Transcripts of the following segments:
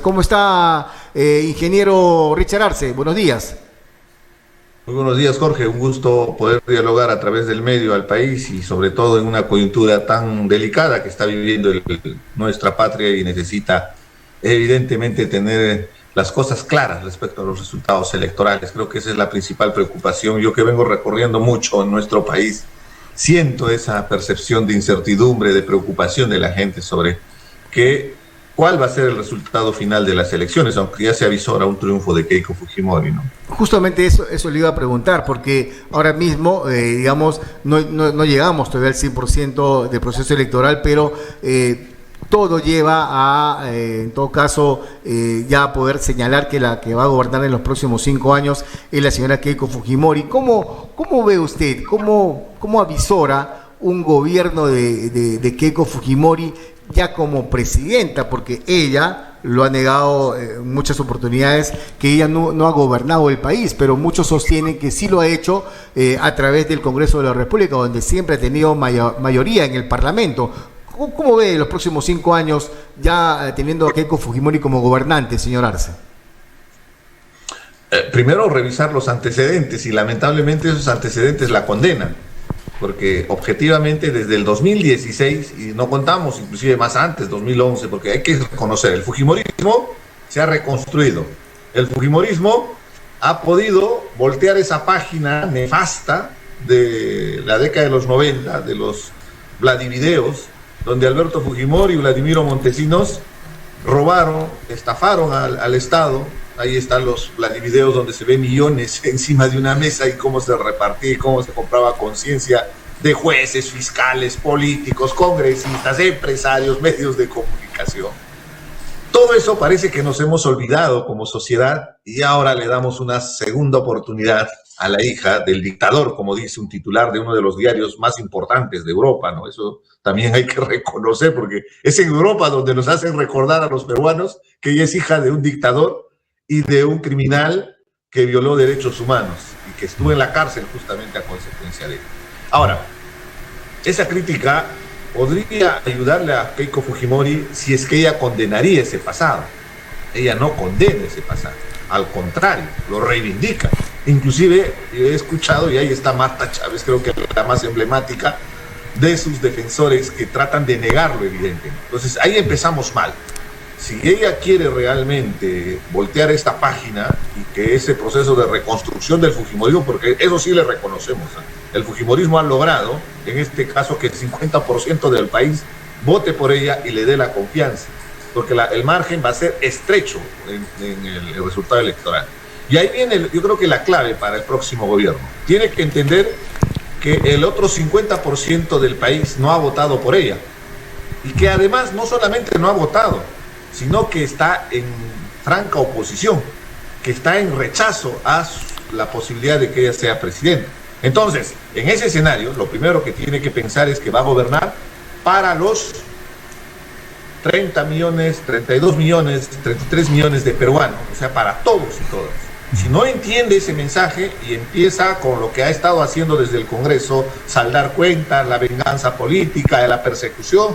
¿Cómo está, ingeniero Richard Arce? Buenos días. Muy buenos días, Jorge. Un gusto poder dialogar a través del medio al país y sobre todo en una coyuntura tan delicada que está viviendo nuestra patria y necesita evidentemente tener las cosas claras respecto a los resultados electorales. Creo que esa es la principal preocupación. Yo que vengo recorriendo mucho en nuestro país, siento esa percepción de incertidumbre, de preocupación de la gente sobre cuál va a ser el resultado final de las elecciones, aunque ya se avisora un triunfo de Keiko Fujimori, ¿no? Justamente eso le iba a preguntar, porque ahora mismo, digamos, no llegamos todavía al 100% del proceso electoral, pero todo lleva a, en todo caso, ya poder señalar que la que va a gobernar en los próximos 5 años es la señora Keiko Fujimori. ¿Cómo ve usted, cómo avisora un gobierno de Keiko Fujimori ya como presidenta? Porque ella lo ha negado en muchas oportunidades, que ella no ha gobernado el país, pero muchos sostienen que sí lo ha hecho a través del Congreso de la República, donde siempre ha tenido mayoría en el Parlamento. ¿Cómo ve los próximos 5 años ya teniendo a Keiko Fujimori como gobernante, señor Arce? Primero revisar los antecedentes, y lamentablemente esos antecedentes la condenan, porque objetivamente desde el 2016, y no contamos inclusive más antes, 2011, porque hay que reconocer, el fujimorismo se ha reconstruido. El fujimorismo ha podido voltear esa página nefasta de la década de los 90, de los Vladivideos, donde Alberto Fujimori y Vladimiro Montesinos robaron, estafaron al Estado. Ahí están los Vladivideos donde se ve millones encima de una mesa y cómo se repartía y cómo se compraba conciencia de jueces, fiscales, políticos, congresistas, empresarios, medios de comunicación. Todo eso parece que nos hemos olvidado como sociedad y ahora le damos una segunda oportunidad a la hija del dictador, como dice un titular de uno de los diarios más importantes de Europa, ¿no? Eso también hay que reconocer, porque es en Europa donde nos hacen recordar a los peruanos que ella es hija de un dictador y de un criminal que violó derechos humanos y que estuvo en la cárcel justamente a consecuencia de ello. Ahora, esa crítica podría ayudarle a Keiko Fujimori si es que ella condenaría ese pasado. Ella no condena ese pasado, al contrario, lo reivindica. Inclusive he escuchado, y ahí está Marta Chávez, creo que la más emblemática, de sus defensores que tratan de negarlo, evidentemente. Entonces ahí empezamos mal. Si ella quiere realmente voltear esta página y que ese proceso de reconstrucción del fujimorismo, porque eso sí le reconocemos, el fujimorismo ha logrado, en este caso, que el 50% del país vote por ella y le dé la confianza, porque el margen va a ser estrecho en el resultado electoral. Y ahí viene, yo creo que la clave para el próximo gobierno. Tiene que entender que el otro 50% del país no ha votado por ella, y que además no solamente no ha votado, sino que está en franca oposición, que está en rechazo a la posibilidad de que ella sea presidenta. Entonces, en ese escenario, lo primero que tiene que pensar es que va a gobernar para los 30 millones, 32 millones, 33 millones de peruanos, o sea, para todos y todas. Si no entiende ese mensaje y empieza con lo que ha estado haciendo desde el Congreso, saldar cuentas, la venganza política, la persecución,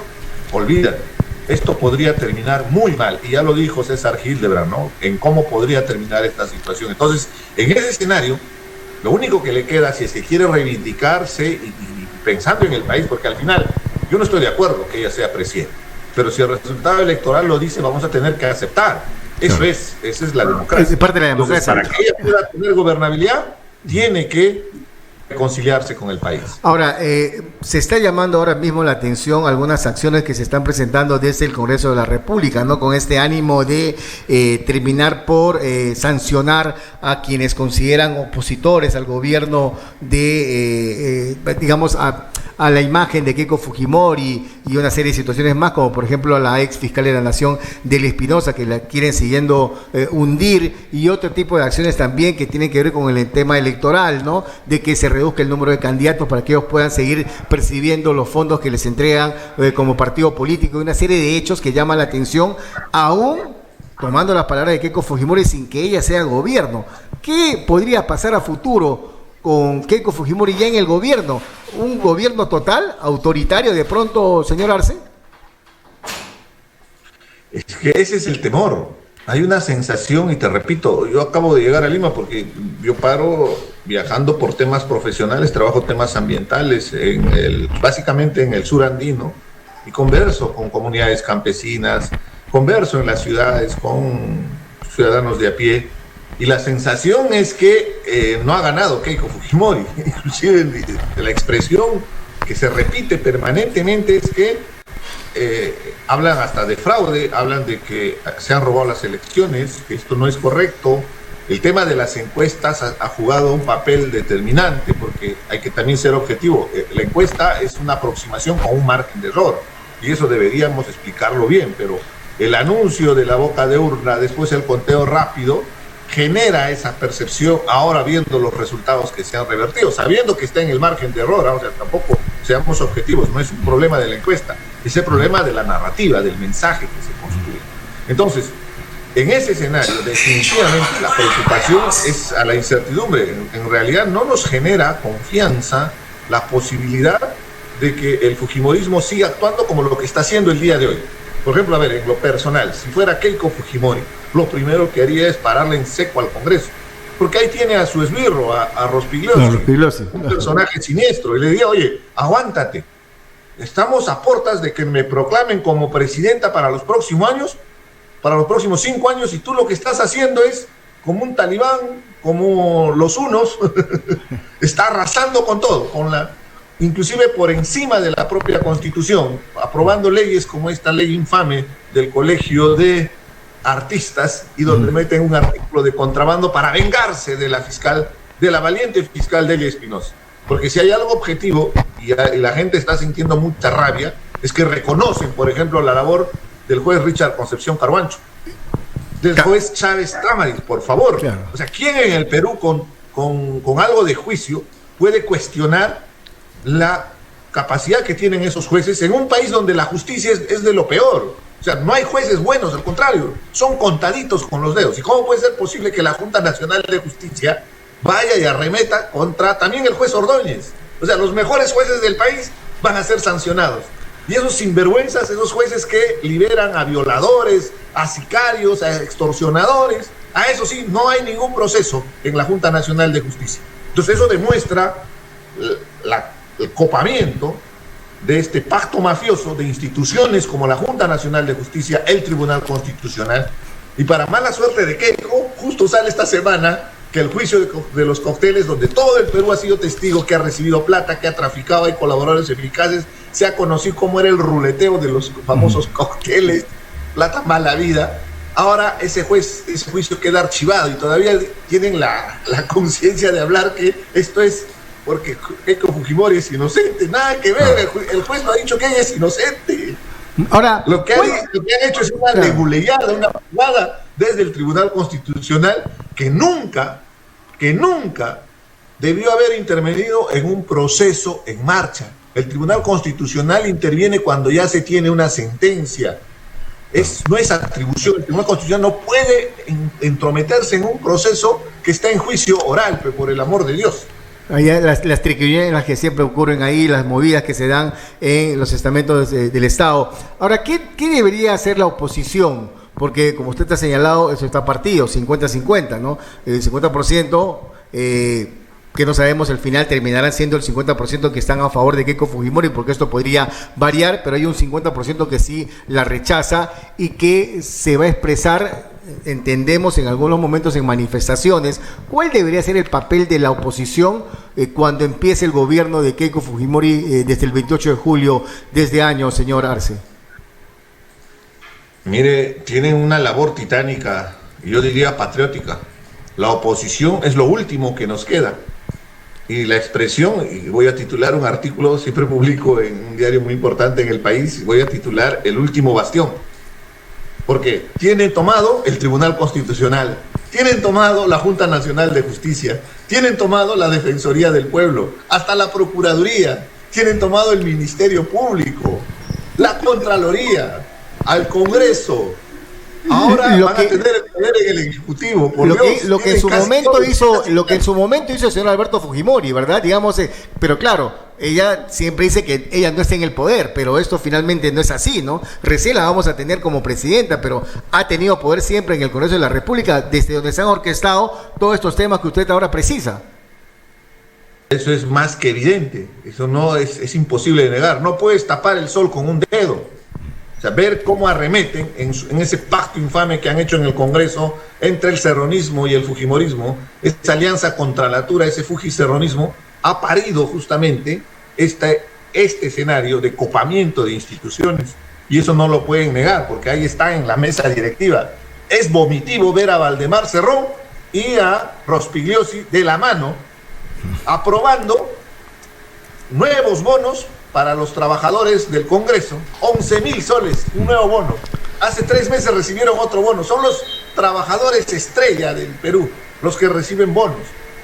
olvídate. Esto podría terminar muy mal, y ya lo dijo César Hildebrand, ¿no?, en cómo podría terminar esta situación. Entonces, en ese escenario, lo único que le queda, si es que quiere reivindicarse y pensando en el país, porque al final, yo no estoy de acuerdo que ella sea presidenta, pero si el resultado electoral lo dice, vamos a tener que aceptar. Esa es la democracia. Es parte de la democracia. Entonces, para que ella pueda tener gobernabilidad, tiene que reconciliarse con el país. Ahora, se está llamando ahora mismo la atención algunas acciones que se están presentando desde el Congreso de la República, ¿no?, con este ánimo de terminar por sancionar a quienes consideran opositores al gobierno de, digamos, a la imagen de Keiko Fujimori y una serie de situaciones más, como por ejemplo a la ex fiscal de la Nación, Delia Espinosa, que la quieren siguiendo hundir, y otro tipo de acciones también que tienen que ver con el tema electoral, ¿no?, de que se reduzca el número de candidatos para que ellos puedan seguir percibiendo los fondos que les entregan como partido político, y una serie de hechos que llaman la atención, aún tomando las palabras de Keiko Fujimori sin que ella sea gobierno. ¿Qué podría pasar a futuro con Keiko Fujimori ya en el gobierno? ¿Un gobierno total, autoritario de pronto, señor Arce? Es que ese es el temor. Hay una sensación, y te repito, yo acabo de llegar a Lima porque yo paro viajando por temas profesionales, trabajo temas ambientales, básicamente en el sur andino, y converso con comunidades campesinas, converso en las ciudades con ciudadanos de a pie, y la sensación es que no ha ganado Keiko Fujimori. Inclusive de la expresión que se repite permanentemente es que hablan hasta de fraude, hablan de que se han robado las elecciones, que esto no es correcto. El tema de las encuestas ha jugado un papel determinante, porque hay que también ser objetivo. La encuesta es una aproximación con un margen de error, y eso deberíamos explicarlo bien, pero el anuncio de la boca de urna, después el conteo rápido, genera esa percepción, ahora viendo los resultados que se han revertido, sabiendo que está en el margen de error. O sea, tampoco seamos objetivos, no es un problema de la encuesta, es el problema de la narrativa, del mensaje que se construye. Entonces, en ese escenario, definitivamente la preocupación es a la incertidumbre. En realidad no nos genera confianza la posibilidad de que el fujimorismo siga actuando como lo que está haciendo el día de hoy. Por ejemplo, a ver, en lo personal, si fuera Keiko Fujimori, lo primero que haría es pararle en seco al Congreso, porque ahí tiene a su esbirro, a Rospigliosi, un personaje siniestro, y le diría, oye, aguántate, estamos a puertas de que me proclamen como presidenta para los próximos años, para los próximos 5 años, y tú lo que estás haciendo es como un talibán, como los unos, está arrasando con todo, inclusive por encima de la propia Constitución, aprobando leyes como esta ley infame del Colegio de Artistas, y donde meten un artículo de contrabando para vengarse de la valiente fiscal Delia Espinosa. Porque si hay algo objetivo, y la gente está sintiendo mucha rabia, es que reconocen, por ejemplo, la labor del juez Richard Concepción Carbancho, del juez Chávez Tamaris, por favor. Claro. O sea, ¿quién en el Perú con algo de juicio puede cuestionar la capacidad que tienen esos jueces en un país donde la justicia es de lo peor? O sea, no hay jueces buenos, al contrario, son contaditos con los dedos. ¿Y cómo puede ser posible que la Junta Nacional de Justicia vaya y arremeta contra también el juez Ordóñez? O sea, los mejores jueces del país van a ser sancionados. Y esos sinvergüenzas, esos jueces que liberan a violadores, a sicarios, a extorsionadores, a eso sí, no hay ningún proceso en la Junta Nacional de Justicia. Entonces eso demuestra el copamiento de este pacto mafioso de instituciones como la Junta Nacional de Justicia, el Tribunal Constitucional, y para mala suerte de Keiko, justo sale esta semana que el juicio de los cócteles, donde todo el Perú ha sido testigo, que ha recibido plata, que ha traficado, hay colaboradores eficaces, se ha conocido cómo era el ruleteo de los famosos cócteles, plata mala vida. Ahora ese juicio queda archivado y todavía tienen la conciencia de hablar que esto es porque Keiko Fujimori es inocente, nada que ver, el juez no ha dicho que ella es inocente. Ahora, lo que han hecho es una leguleyada, una jugada desde el Tribunal Constitucional que nunca debió haber intervenido en un proceso en marcha. El Tribunal Constitucional interviene cuando ya se tiene una sentencia. No es atribución. El Tribunal Constitucional no puede entrometerse en un proceso que está en juicio oral, pero por el amor de Dios. Las triquiñuelas que siempre ocurren ahí, las movidas que se dan en los estamentos del Estado. Ahora, ¿qué debería hacer la oposición? Porque, como usted ha señalado, eso está partido, 50-50, ¿no? El 50%, que no sabemos, al final terminarán siendo el 50% que están a favor de Keiko Fujimori, porque esto podría variar, pero hay un 50% que sí la rechaza y que se va a expresar, entendemos, en algunos momentos en manifestaciones. ¿Cuál debería ser el papel de la oposición cuando empiece el gobierno de Keiko Fujimori desde el 28 de julio de este año, señor Arce? Mire, tienen una labor titánica, yo diría patriótica. La oposición es lo último que nos queda. Y la expresión, y voy a titular un artículo, siempre publico en un diario muy importante en el país, voy a titular El último bastión. Porque tienen tomado el Tribunal Constitucional, tienen tomado la Junta Nacional de Justicia, tienen tomado la Defensoría del Pueblo, hasta la Procuraduría, tienen tomado el Ministerio Público, la Contraloría, al Congreso. Ahora van a tener el Poder en el Ejecutivo, por lo Dios. lo que en Tienen su casi momento todo, hizo, casi lo que en todo. su momento hizo el señor Alberto Fujimori, ¿verdad? Digamos, pero claro, ella siempre dice que ella no está en el poder, pero esto finalmente no es así, ¿no? Recién la vamos a tener como presidenta, pero ha tenido poder siempre en el Congreso de la República, desde donde se han orquestado todos estos temas que usted ahora precisa. Eso es más que evidente, eso no es imposible de negar. No puedes tapar el sol con un dedo. O sea, ver cómo arremeten en ese pacto infame que han hecho en el Congreso entre el serronismo y el fujimorismo, esa alianza contra la Tura, ese fujiserronismo, ha parido justamente este escenario de copamiento de instituciones. Y eso no lo pueden negar, porque ahí está en la mesa directiva. Es vomitivo ver a Valdemar Cerrón y a Rospigliosi de la mano aprobando nuevos bonos para los trabajadores del Congreso, 11,000 soles, un nuevo bono. Hace 3 meses recibieron otro bono. Son los trabajadores estrella del Perú los que reciben bonos.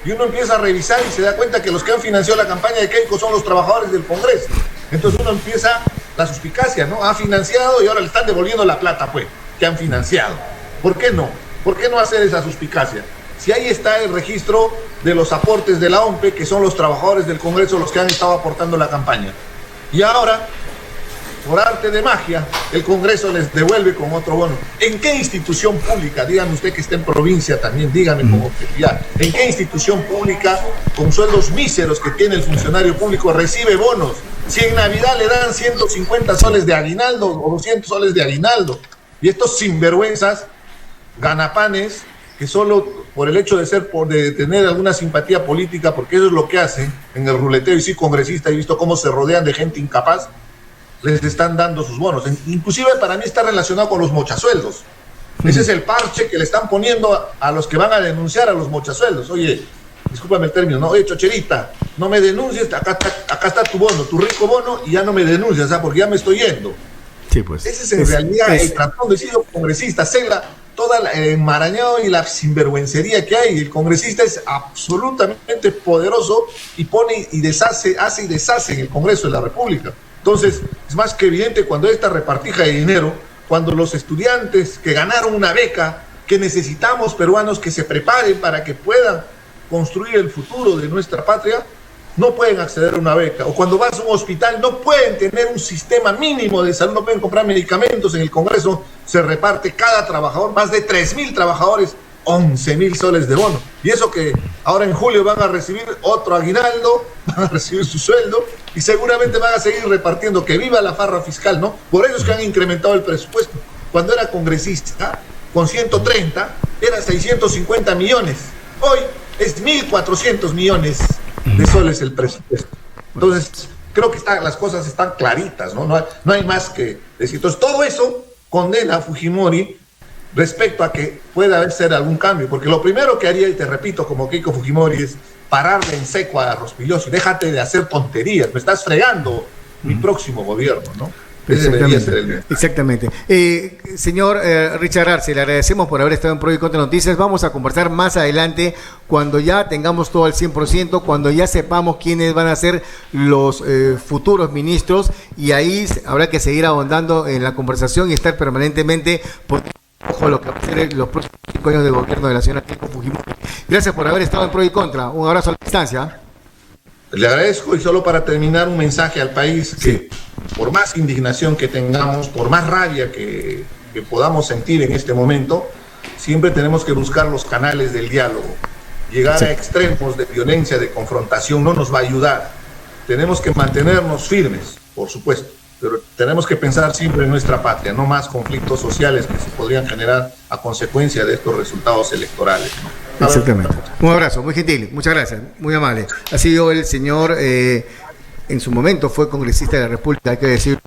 Y uno empieza a revisar y se da cuenta que los que han financiado la campaña de Keiko son los trabajadores del Congreso. Entonces uno empieza la suspicacia, ¿no? Ha financiado y ahora le están devolviendo la plata, pues, que han financiado. ¿Por qué no? ¿Por qué no hacer esa suspicacia? Si ahí está el registro de los aportes de la OMPE, que son los trabajadores del Congreso los que han estado aportando la campaña. Y ahora, por arte de magia, el Congreso les devuelve con otro bono. ¿En qué institución pública, dígame usted que está en provincia también, dígame con objetividad, en qué institución pública, con sueldos míseros que tiene el funcionario público, recibe bonos? Si en Navidad le dan 150 soles de aguinaldo o 200 soles de aguinaldo, y estos sinvergüenzas, ganapanes, que solo por el hecho de tener alguna simpatía política, porque eso es lo que hacen en el ruleteo, y sí, congresista, he visto cómo se rodean de gente incapaz, les están dando sus bonos. Inclusive para mí está relacionado con los mochasueldos. Ese es el parche que le están poniendo a los que van a denunciar a los mochasueldos. Oye, discúlpame el término, ¿no? Oye, chocherita, no me denuncies, acá está tu bono, tu rico bono, y ya no me denuncias, ¿sabes? Porque ya me estoy yendo. Sí, pues. Ese es en realidad el trasfondo. He sido congresista, sé toda el enmarañado y la sinvergüencería que hay. El congresista es absolutamente poderoso y pone y deshace, hace y deshace en el Congreso de la República. Entonces, es más que evidente cuando esta repartija de dinero, cuando los estudiantes que ganaron una beca, que necesitamos peruanos que se preparen para que puedan construir el futuro de nuestra patria, no pueden acceder a una beca. O cuando vas a un hospital no pueden tener un sistema mínimo de salud, no pueden comprar medicamentos. En el Congreso se reparte cada trabajador, más de 3,000 trabajadores, 11,000 soles de bono. Y eso que ahora en julio van a recibir otro aguinaldo, van a recibir su sueldo y seguramente van a seguir repartiendo. Que viva la farra fiscal, ¿no? Por eso es que han incrementado el presupuesto. Cuando era congresista, con 130, era 650 millones. Hoy es 1.400 millones de soles el presupuesto. Entonces, creo que las cosas están claritas, ¿no? No hay más que decir. Entonces, todo eso condena a Fujimori respecto a que pueda ser algún cambio, porque lo primero que haría, y te repito, como Keiko Fujimori, es pararle en seco a Rospigliosi. Déjate de hacer tonterías, me estás fregando mi próximo gobierno, ¿no? Exactamente. Señor Richard Arce, le agradecemos por haber estado en Pro y Contra Noticias. Vamos a conversar más adelante cuando ya tengamos todo al 100%, cuando ya sepamos quiénes van a ser los futuros ministros, y ahí habrá que seguir ahondando en la conversación y estar permanentemente por lo que va a ser los próximos 5 años de gobierno de la señora Keiko Fujimori. Gracias por haber estado en Pro y Contra. Un abrazo a la distancia. Le agradezco, y solo para terminar, un mensaje al país que por más indignación que tengamos, por más rabia que podamos sentir en este momento, siempre tenemos que buscar los canales del diálogo. Llegar a extremos de violencia, de confrontación, no nos va a ayudar. Tenemos que mantenernos firmes, por supuesto, pero tenemos que pensar siempre en nuestra patria, no más conflictos sociales que se podrían generar a consecuencia de estos resultados electorales, ¿no? Exactamente. Un abrazo, muy gentil, muchas gracias, muy amable. Ha sido el señor, en su momento fue congresista de la República, hay que decirlo.